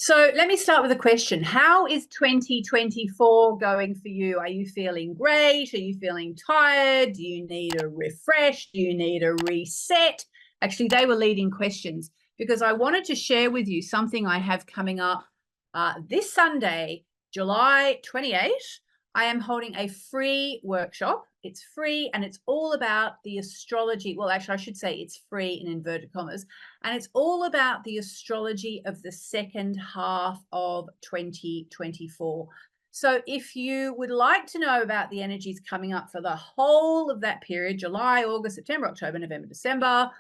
So let me start with a question. How is 2024 going for you? Are you feeling great? Are you feeling tired? Do you need a refresh? Do you need a reset? Actually, they were leading questions because I wanted to share with you something I have coming up this Sunday, July 28th. I am holding a free workshop. It's free and it's all about the astrology. Well, actually, I should say it's free in inverted commas. And it's all about the astrology of the second half of 2024. So if you would like to know about the energies coming up for the whole of that period, July, August, September, October, November, December,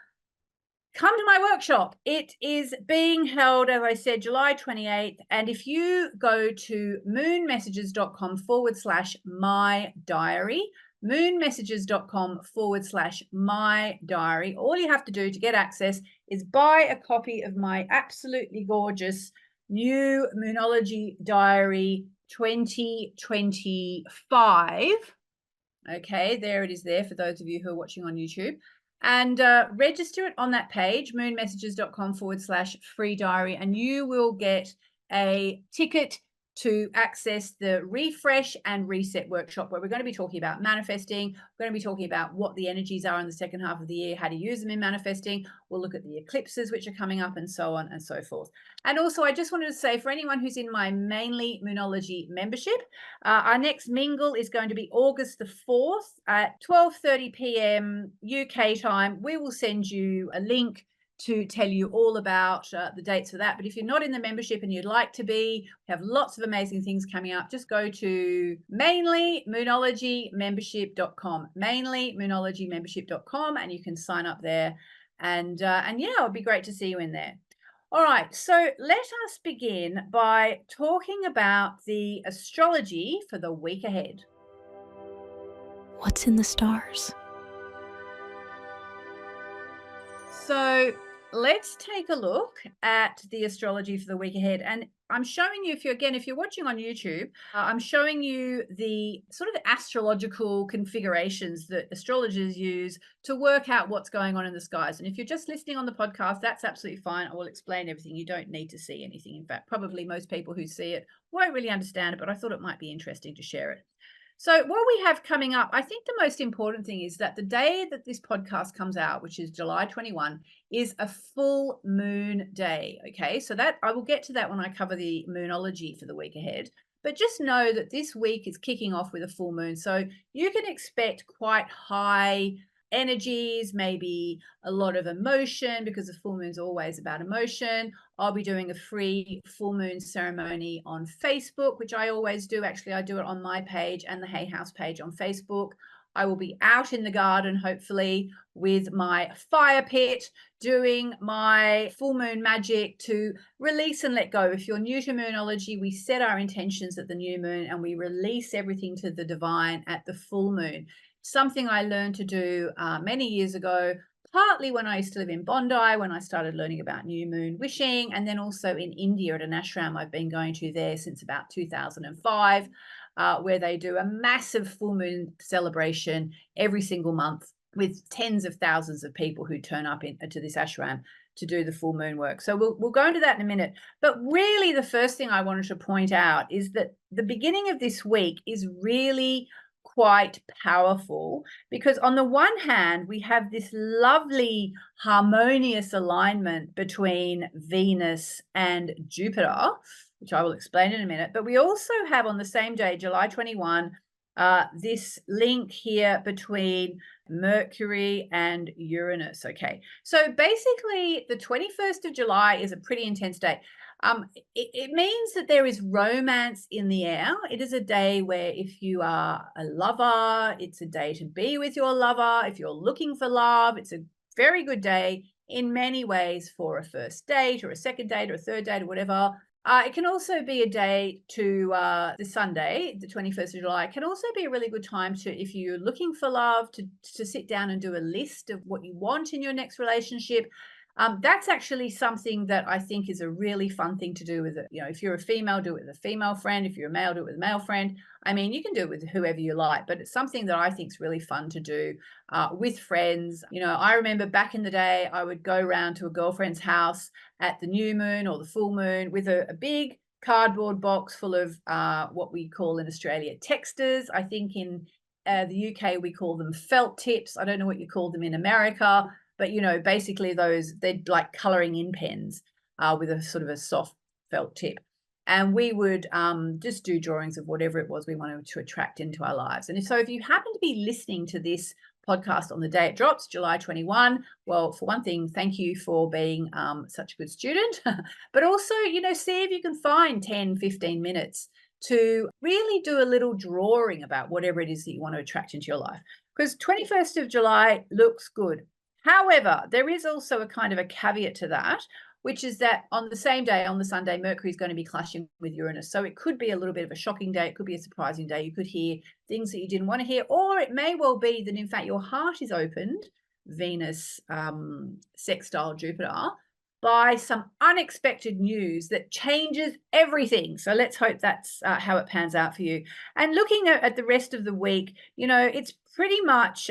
come to my workshop. It is being held, as I said, July 28th. And if you go to moonmessages.com/my diary, moonmessages.com/my diary, all you have to do to get access is buy a copy of my absolutely gorgeous new Moonology Diary 2025. Okay, there it is there for those of you who are watching on YouTube. And register it on that page, moonmessages.com/free diary, and you will get a ticket to access the refresh and reset workshop, where we're going to be talking about manifesting. We're going to be talking about what the energies are in the second half of the year, how to use them in manifesting. We'll look at the eclipses which are coming up, and so on and so forth. And also, I just wanted to say, for anyone who's in my Mainly Moonology membership, our next mingle is going to be August the 4th at 12:30 p.m. UK time. We will send you a link to tell you all about the dates for that. But if you're not in the membership and you'd like to be, we have lots of amazing things coming up. Just go to mainlymoonologymembership.com, mainlymoonologymembership.com, and you can sign up there. And yeah, it'd be great to see you in there. All right, so let us begin by talking about the astrology for the week ahead. What's in the stars? So let's take a look at the astrology for the week ahead. And I'm showing you, if you're watching on YouTube, I'm showing you the sort of astrological configurations that astrologers use to work out what's going on in the skies. And if you're just listening on the podcast, that's absolutely fine. I will explain everything. You don't need to see anything. In fact, probably most people who see it won't really understand it, but I thought it might be interesting to share it. So what we have coming up, I think the most important thing is that the day that this podcast comes out, which is July 21, is a full moon day. Okay, so that I will get to that when I cover the moonology for the week ahead. But just know that this week is kicking off with a full moon. So you can expect quite high energies, maybe a lot of emotion, because the full moon's always about emotion. I'll be doing a free full moon ceremony on Facebook, which I always do. Actually, I do it on my page and the Hay House page on Facebook. I will be out in the garden, hopefully, with my fire pit, doing my full moon magic to release and let go. If you're new to moonology, we set our intentions at the new moon and we release everything to the divine at the full moon. Something I learned to do many years ago, partly when I used to live in Bondi, when I started learning about new moon wishing, and then also in India at an ashram I've been going to there since about 2005, where they do a massive full moon celebration every single month with tens of thousands of people who turn up to this ashram to do the full moon work. So we'll go into that in a minute. But really the first thing I wanted to point out is that the beginning of this week is really quite powerful, because on the one hand we have this lovely harmonious alignment between Venus and Jupiter, which I will explain in a minute, but we also have on the same day, July 21, this link here between Mercury and Uranus. Okay, so basically the 21st of July is a pretty intense day. It means that there is romance in the air. It is a day where if you are a lover, it's a day to be with your lover. If you're looking for love, it's a very good day in many ways for a first date or a second date or a third date or whatever. It can also be a day to the Sunday, the 21st of July. It can also be a really good time to, if you're looking for love, to sit down and do a list of what you want in your next relationship. That's actually something that I think is a really fun thing to do with it. You know, if you're a female, do it with a female friend. If you're a male, do it with a male friend. I mean, you can do it with whoever you like, but it's something that I think is really fun to do with friends. You know, I remember back in the day, I would go round to a girlfriend's house at the new moon or the full moon with a big cardboard box full of what we call in Australia texters. I think in the UK we call them felt tips. I don't know what you call them in America, but you know, basically they're like coloring in pens with a sort of a soft felt tip. And we would just do drawings of whatever it was we wanted to attract into our lives. And so if you happen to be listening to this podcast on the day it drops, July 21, well, for one thing, thank you for being such a good student, but also, you know, see if you can find 10, 15 minutes to really do a little drawing about whatever it is that you want to attract into your life. Because 21st of July looks good. However, there is also a kind of a caveat to that, which is that on the same day, on the Sunday, Mercury is going to be clashing with Uranus. So it could be a little bit of a shocking day. It could be a surprising day. You could hear things that you didn't want to hear, or it may well be that, in fact, your heart is opened, Venus sextile Jupiter, by some unexpected news that changes everything. So let's hope that's how it pans out for you. And looking at the rest of the week, you know, it's pretty much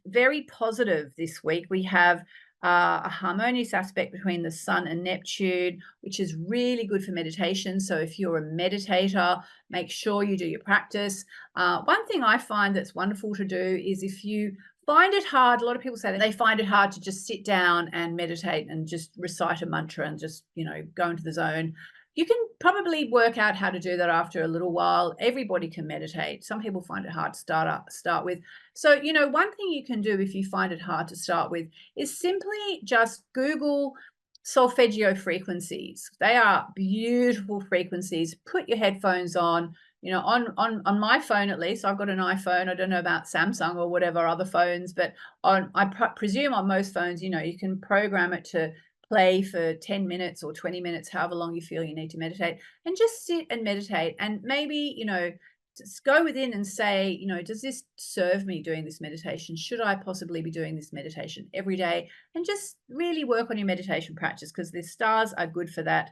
very positive this week. We have a harmonious aspect between the Sun and Neptune, which is really good for meditation. So if you're a meditator, make sure you do your practice. One thing I find that's wonderful to do is if you find it hard, a lot of people say that they find it hard to just sit down and meditate and just recite a mantra and just, you know, go into the zone. You can probably work out how to do that after a little while. Everybody can meditate. Some people find it hard to start with. So, you know, one thing you can do if you find it hard to start with is simply just Google Solfeggio Frequencies. They are beautiful frequencies. Put your headphones on. You know, on my phone, at least, I've got an iPhone. I don't know about Samsung or whatever other phones, but I presume on most phones, you know, you can program it to play for 10 minutes or 20 minutes, however long you feel you need to meditate, and just sit and meditate. And maybe, you know, just go within and say, you know, does this serve me doing this meditation? Should I possibly be doing this meditation every day? And just really work on your meditation practice, because the stars are good for that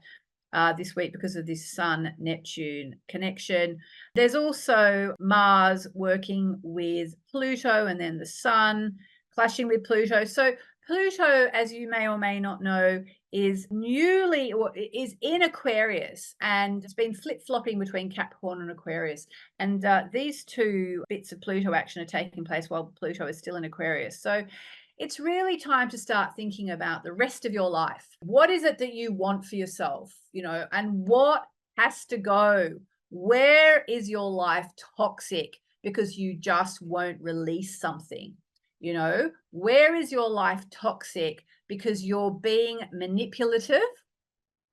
this week because of this Sun-Neptune connection. There's also Mars working with Pluto, and then the Sun clashing with Pluto. So Pluto, as you may or may not know, is in Aquarius, and it's been flip-flopping between Capricorn and Aquarius. And these two bits of Pluto action are taking place while Pluto is still in Aquarius. So it's really time to start thinking about the rest of your life. What is it that you want for yourself, you know, and what has to go? Where is your life toxic because you just won't release something? You know, where is your life toxic because you're being manipulative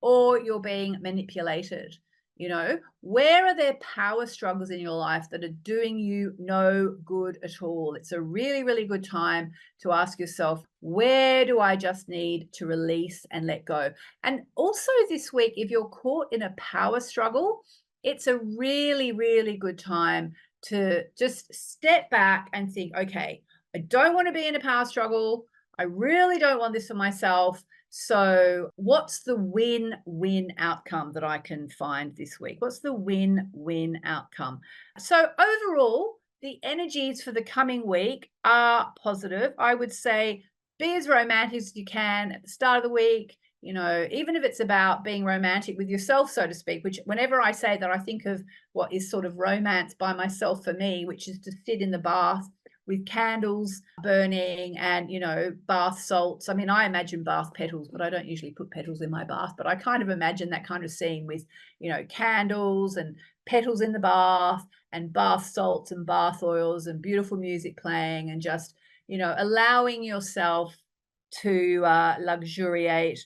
or you're being manipulated? You know, where are there power struggles in your life that are doing you no good at all? It's a really, really good time to ask yourself, where do I just need to release and let go? And also this week, if you're caught in a power struggle, it's a really, really good time to just step back and think, okay, I don't want to be in a power struggle. I really don't want this for myself. So what's the win-win outcome that I can find this week? What's the win-win outcome? So overall, the energies for the coming week are positive. I would say be as romantic as you can at the start of the week. You know, even if it's about being romantic with yourself, so to speak, which whenever I say that, I think of what is sort of romance by myself for me, which is to sit in the bath with candles burning and, you know, bath salts. I mean, I imagine bath petals, but I don't usually put petals in my bath, but I kind of imagine that kind of scene with, you know, candles and petals in the bath and bath salts and bath oils and beautiful music playing, and just, you know, allowing yourself to luxuriate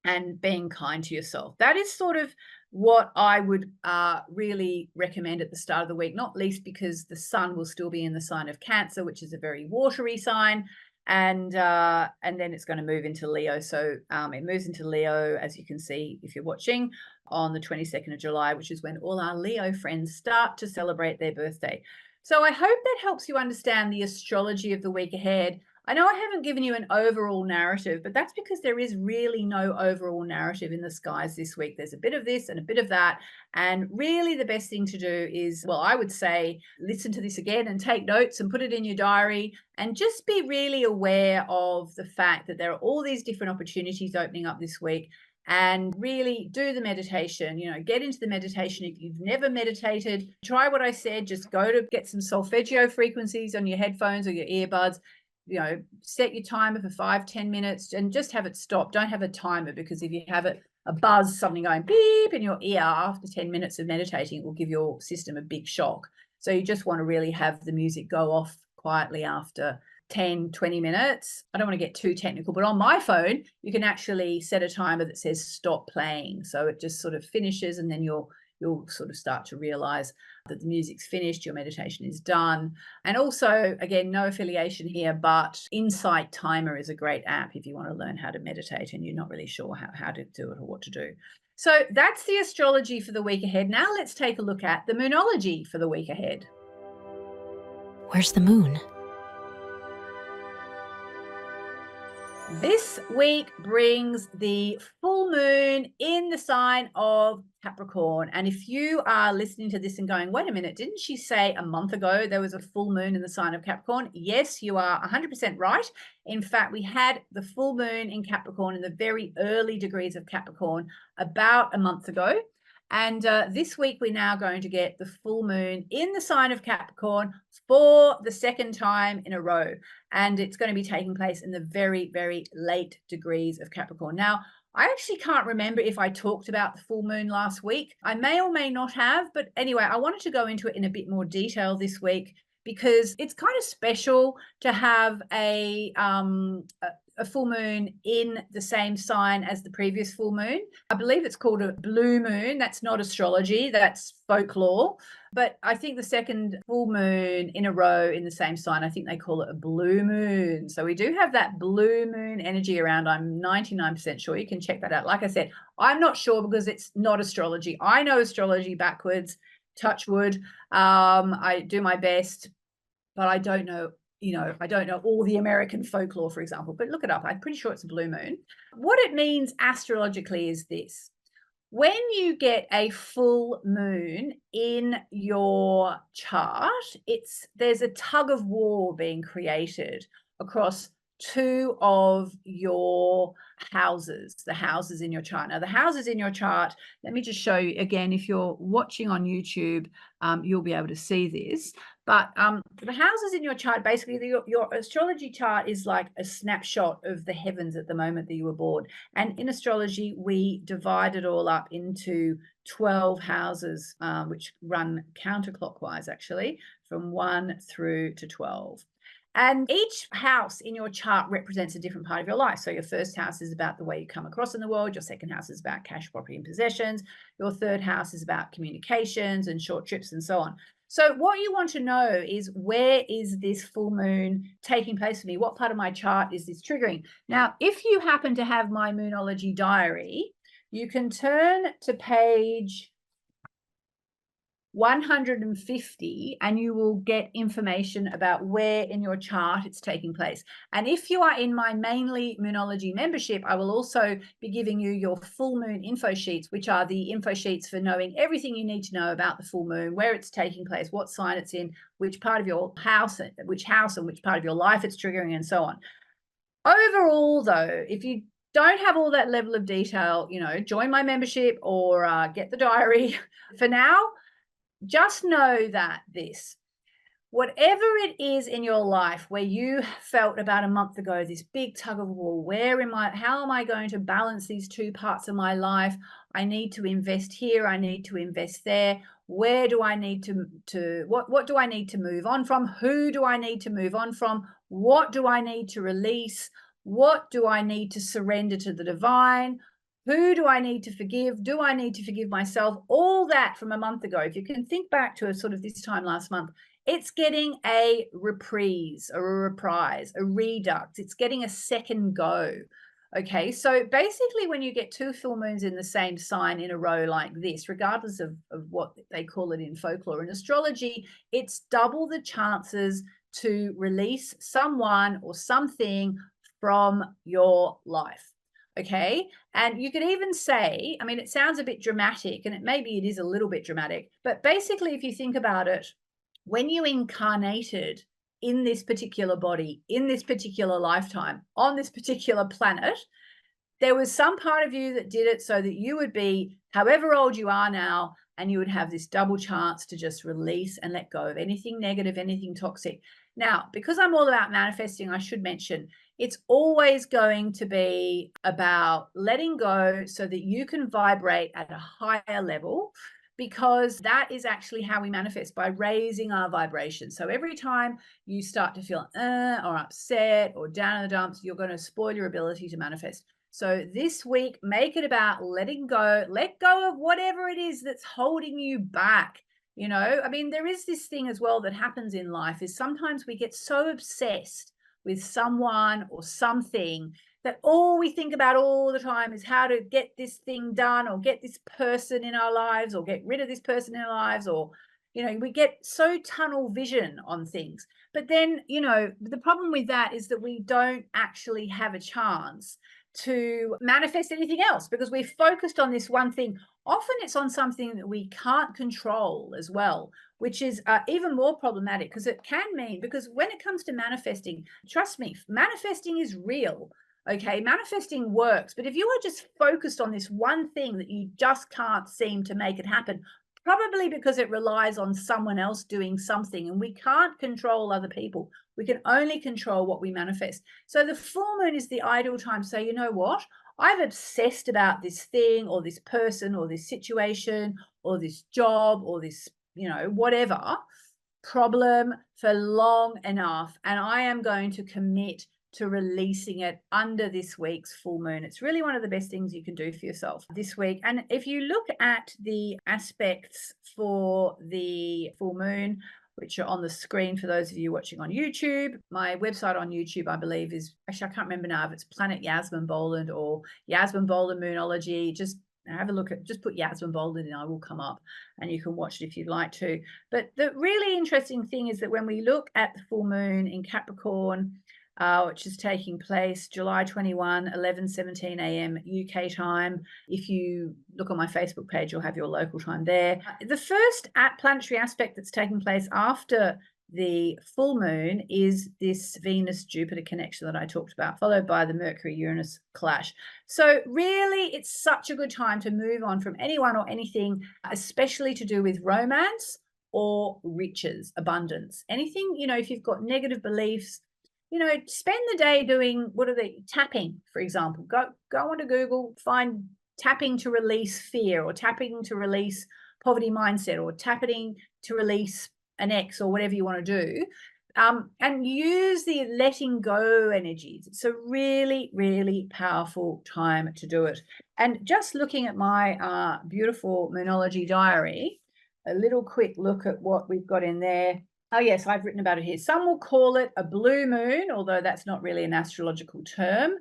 and being kind to yourself. That is sort of what I would really recommend at the start of the week, not least because the sun will still be in the sign of Cancer, which is a very watery sign, and then it's going to move into Leo. So it moves into Leo, as you can see if you're watching, on the 22nd of July, which is when all our Leo friends start to celebrate their birthday. So I hope that helps you understand the astrology of the week ahead. I know I haven't given you an overall narrative, but that's because there is really no overall narrative in the skies this week. There's a bit of this and a bit of that. And really, the best thing to do is, well, I would say listen to this again and take notes and put it in your diary and just be really aware of the fact that there are all these different opportunities opening up this week. And really do the meditation, get into the meditation. If you've never meditated, try what I said. Just go to get some solfeggio frequencies on your headphones or your earbuds. Set your timer for 5-10 minutes and just have it stop. Don't have a timer, because if you have a buzz, something going beep in your ear after 10 minutes of meditating, it will give your system a big shock. So you just want to really have the music go off quietly after 10-20 minutes. I don't want to get too technical, but on my phone, you can actually set a timer that says stop playing. So it just sort of finishes, and then you'll sort of start to realize that the music's finished, your meditation is done. And also, again, no affiliation here, but Insight Timer is a great app if you want to learn how to meditate and you're not really sure how to do it or what to do. So that's the astrology for the week ahead. Now let's take a look at the moonology for the week ahead. Where's the moon? This week brings the full moon in the sign of Capricorn. And if you are listening to this and going, wait a minute, didn't she say a month ago there was a full moon in the sign of Capricorn? Yes, you are 100% right. In fact, we had the full moon in Capricorn in the very early degrees of Capricorn about a month ago. And this week, we're now going to get the full moon in the sign of Capricorn for the second time in a row. And it's going to be taking place in the very, very late degrees of Capricorn. Now, I actually can't remember if I talked about the full moon last week. I may or may not have. But anyway, I wanted to go into it in a bit more detail this week, because it's kind of special to have a full moon in the same sign as the previous full moon. I believe it's called a blue moon. That's not astrology, that's folklore. But I think the second full moon in a row in the same sign, I think they call it a blue moon. So we do have that blue moon energy around. I'm 99% sure. You can check that out. Like I said, I'm not sure because it's not astrology. I know astrology backwards, touch wood. I do my best, but I don't know. I don't know all the American folklore, for example, but look it up. I'm pretty sure it's a blue moon. What it means astrologically is this. When you get a full moon in your chart, there's a tug of war being created across two of your houses, the houses in your chart. Now, the houses in your chart, let me just show you again. If you're watching on YouTube, you'll be able to see this. But the houses in your chart, basically, your astrology chart is like a snapshot of the heavens at the moment that you were born. And in astrology, we divide it all up into 12 houses, which run counterclockwise, actually, from 1 through to 12. And each house in your chart represents a different part of your life. So your first house is about the way you come across in the world. Your second house is about cash, property, and possessions. Your third house is about communications and short trips and so on. So what you want to know is, where is this full moon taking place for me? What part of my chart is this triggering? Now, if you happen to have my Moonology diary, you can turn to page 150 and you will get information about where in your chart it's taking place. And if you are in my Mainly Moonology membership, I will also be giving you your full moon info sheets, which are the info sheets for knowing everything you need to know about the full moon, where it's taking place, what sign it's in, which part of your house, and which part of your life it's triggering, and so on. Overall, though, if you don't have all that level of detail, join my membership or get the diary. For now, just know that whatever it is in your life where you felt about a month ago, this big tug of war, how am I going to balance these two parts of my life? I need to invest here, I need to invest there. Where do I need what do I need to move on from? Who do I need to move on from? What do I need to release? What do I need to surrender to the divine? Who do I need to forgive? Do I need to forgive myself? All that from a month ago. If you can think back to sort of this time last month, it's getting a reprise, a redux. It's getting a second go. Okay, so basically when you get two full moons in the same sign in a row like this, regardless of what they call it in folklore and astrology, it's double the chances to release someone or something from your life. Okay. And you could even say, I mean, it sounds a bit dramatic, and maybe it is a little bit dramatic, but basically, if you think about it, when you incarnated in this particular body, in this particular lifetime, on this particular planet, there was some part of you that did it so that you would be however old you are now, and you would have this double chance to just release and let go of anything negative, anything toxic. Now, because I'm all about manifesting, I should mention it's always going to be about letting go so that you can vibrate at a higher level, because that is actually how we manifest, by raising our vibration. So every time you start to feel or upset or down in the dumps, you're going to spoil your ability to manifest. So this week, make it about letting go, let go of whatever it is that's holding you back. You know, I mean, there is this thing as well that happens in life, is sometimes we get so obsessed with someone or something that all we think about all the time is how to get this thing done, or get this person in our lives, or get rid of this person in our lives, or, you know, we get so tunnel vision on things. But then, you know, the problem with that is that we don't actually have a chance to manifest anything else, because we're focused on this one thing. Often it's on something that we can't control as well, which is even more problematic, because it can mean, because when it comes to manifesting, trust me, manifesting is real. Okay, manifesting works. But if you are just focused on this one thing that you just can't seem to make it happen, probably because it relies on someone else doing something, and we can't control other people. We can only control what we manifest. So the full moon is the ideal time to say, you know what? I've obsessed about this thing, or this person, or this situation, or this job, or this, you know, whatever problem for long enough. And I am going to commit to releasing it under this week's full moon. It's really one of the best things you can do for yourself this week. And if you look at the aspects for the full moon, which are on the screen for those of you watching on YouTube, my website on YouTube, I believe, is, actually, I can't remember now if it's Planet Yasmin Boland or Yasmin Boland Moonology. Just have a look at, just put Yasmin Boland in, I will come up, and you can watch it if you'd like to. But the really interesting thing is that when we look at the full moon in Capricorn, which is taking place July 21, 11:17 a.m. UK time. If you look on my Facebook page, you'll have your local time there. The first planetary aspect that's taking place after the full moon is this Venus-Jupiter connection that I talked about, followed by the Mercury-Uranus clash. So really, it's such a good time to move on from anyone or anything, especially to do with romance or riches, abundance, anything, you know, if you've got negative beliefs, you know, spend the day doing, tapping, for example. Go onto Google, find tapping to release fear, or tapping to release poverty mindset, or tapping to release an ex, or whatever you want to do. And use the letting go energies. It's a really, really powerful time to do it. And just looking at my beautiful Moonology diary, a little quick look at what we've got in there. Oh, yes, I've written about it here. Some will call it a blue moon, although that's not really an astrological term.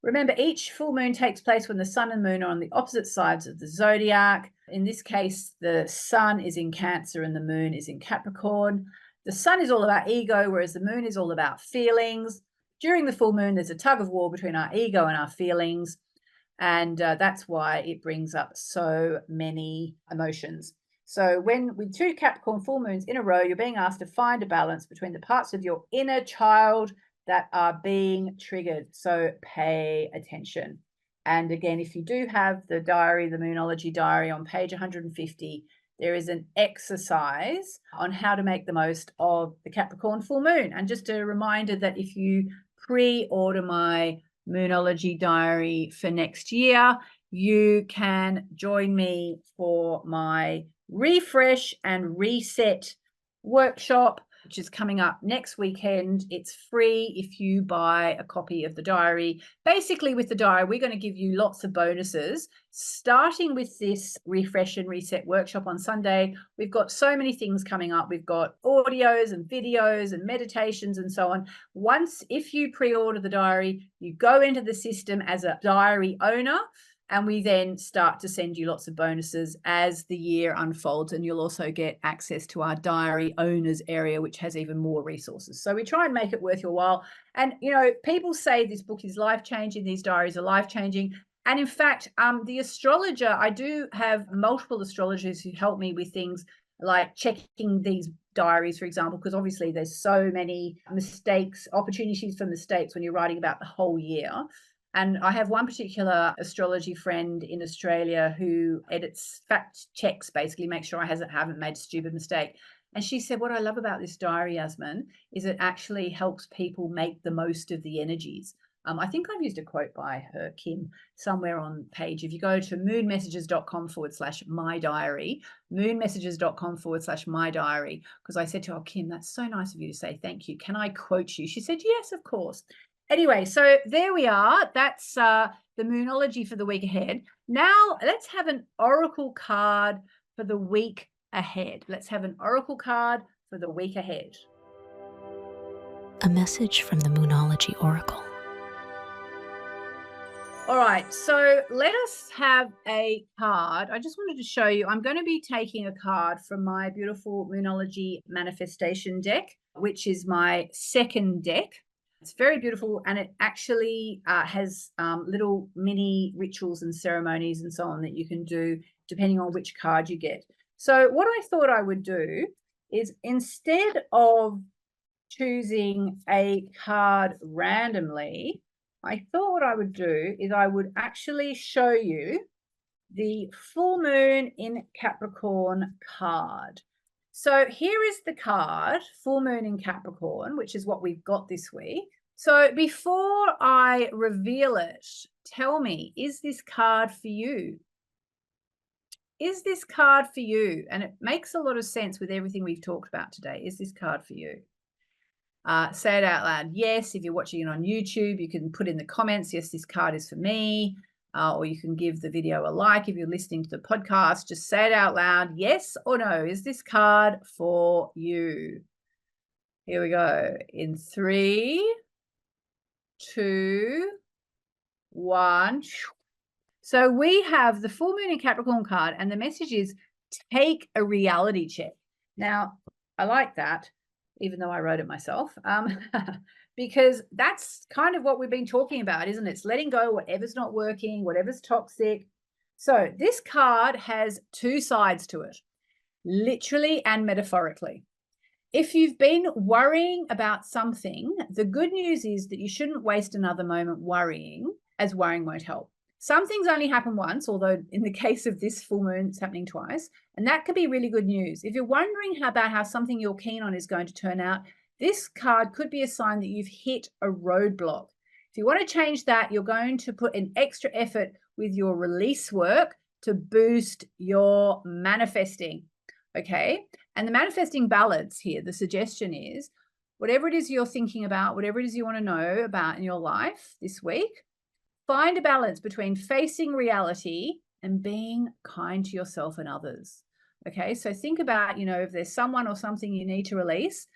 Remember, each full moon takes place when the sun and moon are on the opposite sides of the zodiac. In this case, the sun is in Cancer and the moon is in Capricorn. The sun is all about ego, whereas the moon is all about feelings. During the full moon, there's a tug of war between our ego and our feelings. And that's why it brings up so many emotions. So when with 2 Capricorn full moons in a row, you're being asked to find a balance between the parts of your inner child that are being triggered. So pay attention. And again, if you do have the diary, the Moonology diary, on page 150, there is an exercise on how to make the most of the Capricorn full moon. And just a reminder that if you pre-order my Moonology diary for next year, you can join me for my refresh and reset workshop, which is coming up next weekend. It's free if you buy a copy of the diary. Basically, with the diary, we're going to give you lots of bonuses, starting with this refresh and reset workshop on Sunday. We've got so many things coming up. We've got audios and videos and meditations and so on. Once, if you pre-order the diary, you go into the system as a diary owner, And we then start to send you lots of bonuses as the year unfolds. And you'll also get access to our diary owners area, which has even more resources. So we try and make it worth your while. And, you know, people say this book is life-changing. These diaries are life-changing. And in fact, the astrologer, I do have multiple astrologers who help me with things like checking these diaries, for example, because obviously there's so many mistakes, opportunities for mistakes when you're writing about the whole year. And I have one particular astrology friend in Australia who edits, fact checks, basically make sure I haven't made a stupid mistake. And she said, what I love about this diary, Yasmin, is it actually helps people make the most of the energies. I think I've used a quote by her, Kim, somewhere on page. If you go to moonmessages.com/my diary, moonmessages.com/my diary, because I said to her, oh, Kim, that's so nice of you to say thank you. Can I quote you? She said, yes, of course. Anyway, so there we are. That's the Moonology for the week ahead. Now let's have an oracle card for the week ahead. Let's have an oracle card for the week ahead. A message from the Moonology Oracle. All right, so let us have a card. I just wanted to show you, I'm going to be taking a card from my beautiful Moonology manifestation deck, which is my second deck. It's very beautiful, and it actually has little mini rituals and ceremonies and so on that you can do depending on which card you get. So what I thought I would do is, instead of choosing a card randomly, I thought what I would do is I would actually show you the full moon in Capricorn card. So here is the card, full moon in Capricorn, which is what we've got this week. So before I reveal it, tell me, is this card for you? Is this card for you? And it makes a lot of sense with everything we've talked about today. Is this card for you? Say it out loud. Yes. If you're watching it on YouTube, you can put in the comments, yes, this card is for me. Or you can give the video a like. If you're listening to the podcast, just say it out loud. Yes or no. Is this card for you? Here we go. In 3, 2, 1. So we have the full moon in Capricorn card, and the message is take a reality check. Now, I like that, even though I wrote it myself, because that's kind of what we've been talking about, isn't it? It's letting go whatever's not working, whatever's toxic. So this card has two sides to it, literally and metaphorically. If you've been worrying about something, the good news is that you shouldn't waste another moment worrying, as worrying won't help. Some things only happen once, although in the case of this full moon, it's happening twice. And that could be really good news. If you're wondering about how something you're keen on is going to turn out, this card could be a sign that you've hit a roadblock. If you want to change that, you're going to put an extra effort with your release work to boost your manifesting. Okay. And the manifesting ballads here, the suggestion is, whatever it is you're thinking about, whatever it is you want to know about in your life this week, find a balance between facing reality and being kind to yourself and others. Okay, so think about, if there's someone or something you need to release,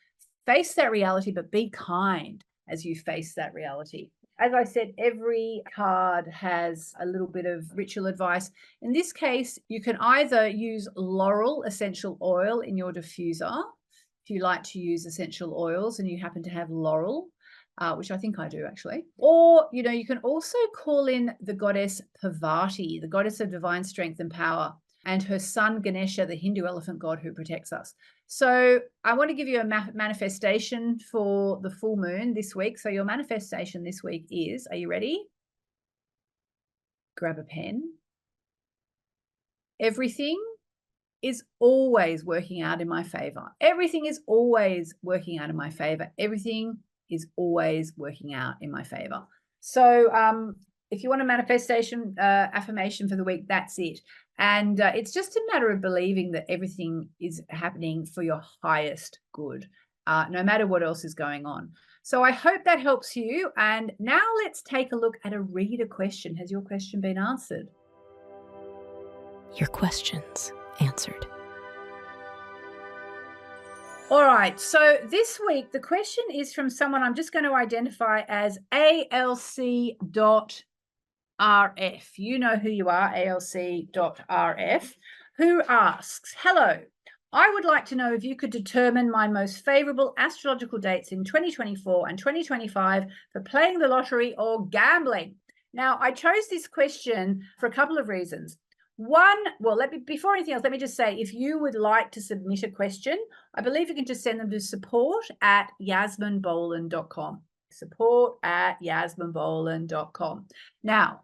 face that reality, but be kind as you face that reality. As I said, every card has a little bit of ritual advice. In this case, you can either use laurel essential oil in your diffuser, if you like to use essential oils and you happen to have laurel, which I think I do actually. Or, you can also call in the goddess Parvati, the goddess of divine strength and power, and her son Ganesha, the Hindu elephant god who protects us. So I want to give you a manifestation for the full moon this week. So your manifestation this week is, are you ready? Grab a pen. Everything is always working out in my favor. Everything is always working out in my favor. Everything is always working out in my favor. So if you want a manifestation affirmation for the week, that's it. And it's just a matter of believing that everything is happening for your highest good, no matter what else is going on. So I hope that helps you. And now let's take a look at a reader question. Has your question been answered? Your questions answered. All right, so this week, the question is from someone I'm just going to identify as ALC.G. RF. You know who you are, ALC.RF, who asks, hello, I would like to know if you could determine my most favorable astrological dates in 2024 and 2025 for playing the lottery or gambling. Now, I chose this question for a couple of reasons. One, well, before anything else, let me just say, if you would like to submit a question, I believe you can just send them to support@yasminboland.com. Support@yasminboland.com. Now,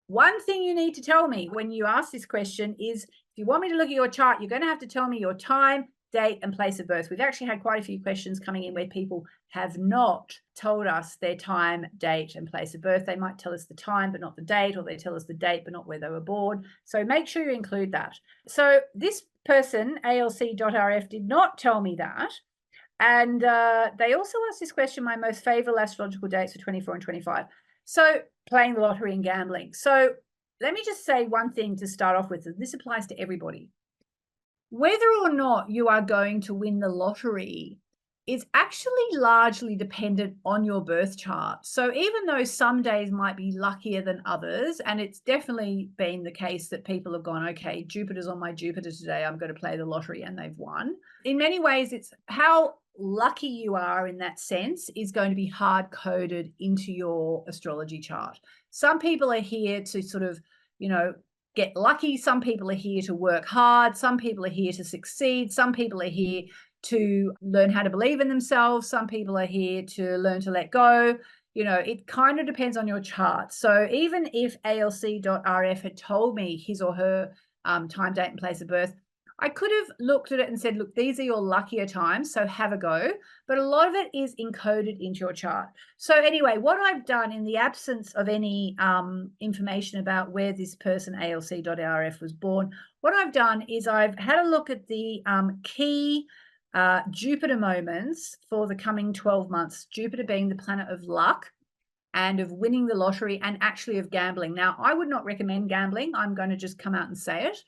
one thing you need to tell me when you ask this question is, if you want me to look at your chart, you're going to have to tell me your time, date, and place of birth. We've actually had quite a few questions coming in where people have not told us their time, date, and place of birth. They might tell us the time, but not the date, or they tell us the date, but not where they were born. So make sure you include that. So this person, ALC.RF, did not tell me that. And they also asked this question, my most favorable astrological dates for 24 and 25. So playing the lottery and gambling. So let me just say one thing to start off with. This applies to everybody. Whether or not you are going to win the lottery is actually largely dependent on your birth chart. So even though some days might be luckier than others, and it's definitely been the case that people have gone, okay, Jupiter's on my Jupiter today, I'm going to play the lottery, and they've won. In many ways, it's how lucky you are in that sense is going to be hard coded into your astrology chart. Some people are here to sort of, get lucky. Some people are here to work hard. Some people are here to succeed. Some people are here to learn how to believe in themselves. Some people are here to learn to let go. It kind of depends on your chart. So even if ALC.RF had told me his or her time, date, and place of birth, I could have looked at it and said, look, these are your luckier times, so have a go. But a lot of it is encoded into your chart. So anyway, what I've done in the absence of any information about where this person, ALC.RF, was born, what I've done is I've had a look at the key Jupiter moments for the coming 12 months, Jupiter being the planet of luck and of winning the lottery and actually of gambling. Now, I would not recommend gambling. I'm going to just come out and say it.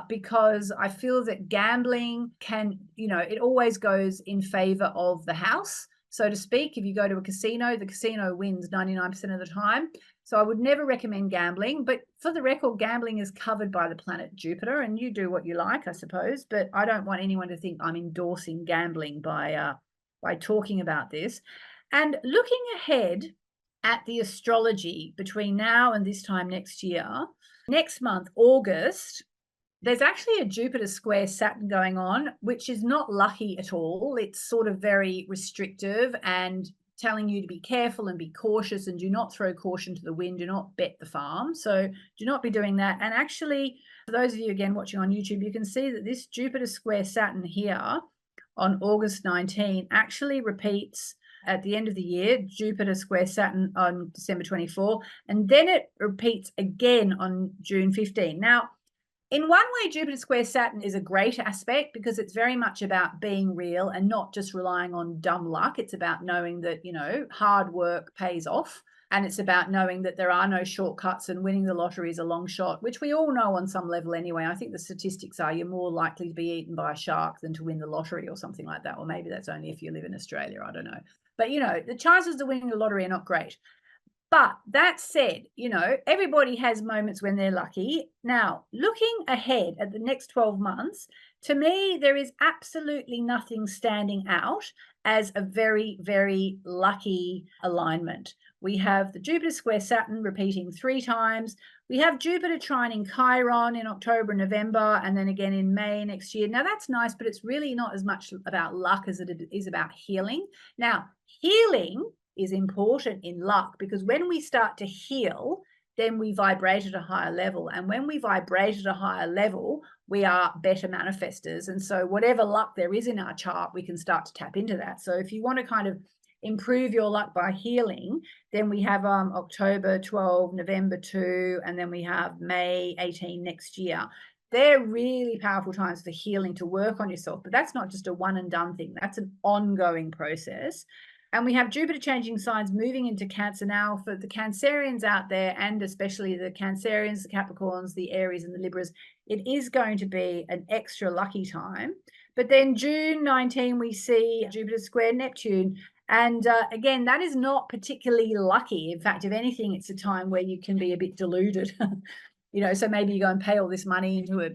Because I feel that gambling can, it always goes in favor of the house, so to speak. If you go to a casino, the casino wins 99% of the time. So I would never recommend gambling. But for the record, gambling is covered by the planet Jupiter, and you do what you like, I suppose. But I don't want anyone to think I'm endorsing gambling by talking about this. And looking ahead at the astrology between now and this time next year, next month, August, there's actually a Jupiter square Saturn going on, which is not lucky at all. It's sort of very restrictive and telling you to be careful and be cautious and do not throw caution to the wind. Do not bet the farm. So do not be doing that. And actually, for those of you, again, watching on YouTube, you can see that this Jupiter square Saturn here on August 19 actually repeats at the end of the year, Jupiter square Saturn on December 24, and then it repeats again on June 15. Now, in one way, Jupiter square Saturn is a great aspect because it's very much about being real and not just relying on dumb luck. It's about knowing that, hard work pays off. And it's about knowing that there are no shortcuts and winning the lottery is a long shot, which we all know on some level anyway. I think the statistics are you're more likely to be eaten by a shark than to win the lottery or something like that. Or maybe that's only if you live in Australia. I don't know. But, the chances of winning the lottery are not great. But that said, everybody has moments when they're lucky. Now, looking ahead at the next 12 months, to me, there is absolutely nothing standing out as a very, very lucky alignment. We have the Jupiter square Saturn repeating 3 times. We have Jupiter trining Chiron in October and November, and then again in May next year. Now, that's nice, but it's really not as much about luck as it is about healing. Now, healing is important in luck because when we start to heal, then we vibrate at a higher level. And when we vibrate at a higher level, we are better manifestors. And so whatever luck there is in our chart, we can start to tap into that. So if you want to kind of improve your luck by healing, then we have October 12, November 2, and then we have May 18 next year. They're really powerful times for healing, to work on yourself. But that's not just a one and done thing. That's an ongoing process. And we have Jupiter changing signs, moving into Cancer now. For the Cancerians out there, and especially the Cancerians, the Capricorns, the Aries, and the Libras, it is going to be an extra lucky time. But then June 19, we see Jupiter square Neptune. And again, that is not particularly lucky. In fact, if anything, it's a time where you can be a bit deluded. So maybe you go and pay all this money into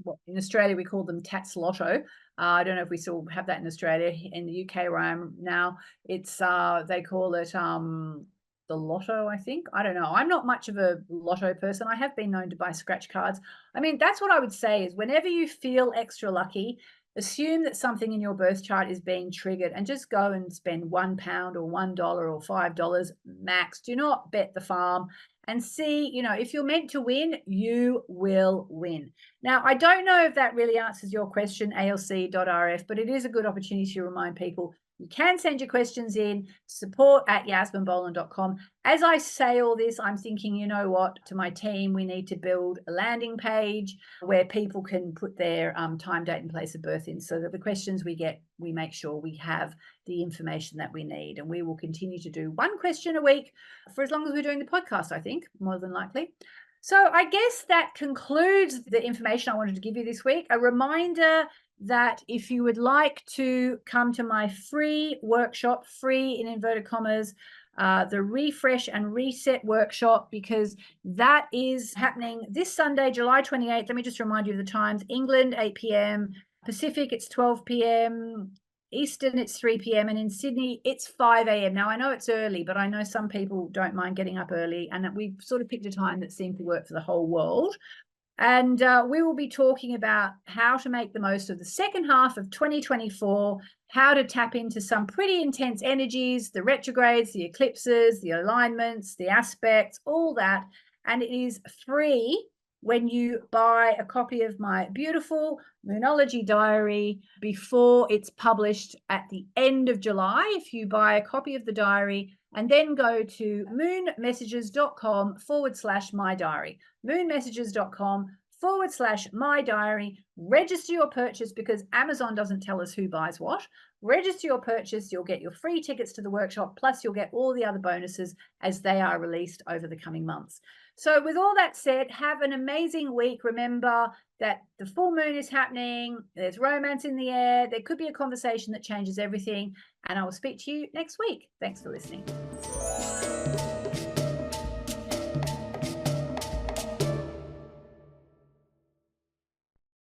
what in Australia we call them tax lotto. I don't know if we still have that in Australia. In the UK where I am now, it's they call it the lotto, I think. I don't know. I'm not much of a lotto person. I have been known to buy scratch cards. I mean, that's what I would say is whenever you feel extra lucky, assume that something in your birth chart is being triggered and just go and spend £1 or $1 or $5 max. Do not bet the farm and see, if you're meant to win, you will win. Now, I don't know if that really answers your question, alc.rf, but it is a good opportunity to remind people you can send your questions in to support@yasminboland.com. As I say all this, I'm thinking, you know what, to my team, we need to build a landing page where people can put their time, date, and place of birth in so that the questions we get, we make sure we have the information that we need. And we will continue to do one question a week for as long as we're doing the podcast, I think, more than likely. So I guess that concludes the information I wanted to give you this week. A reminder that if you would like to come to my free workshop, free in inverted commas, the Refresh and Reset workshop, because that is happening this Sunday, July 28th. Let me just remind you of the times. England, 8 p.m. Pacific, it's 12 p.m. Eastern, it's 3 p.m. And in Sydney, it's 5 a.m. Now, I know it's early, but I know some people don't mind getting up early, and we've sort of picked a time that seemed to work for the whole world. And we will be talking about how to make the most of the second half of 2024, how to tap into some pretty intense energies, the retrogrades, the eclipses, the alignments, the aspects, all that. And it is free when you buy a copy of my beautiful Moonology diary before it's published at the end of July. If you buy a copy of the diary and then go to moonmessages.com/my diary, moonmessages.com/my diary, register your purchase because Amazon doesn't tell us who buys what. Register your purchase, you'll get your free tickets to the workshop, plus you'll get all the other bonuses as they are released over the coming months. So with all that said, have an amazing week. Remember that the full moon is happening. There's romance in the air. There could be a conversation that changes everything. And I will speak to you next week. Thanks for listening.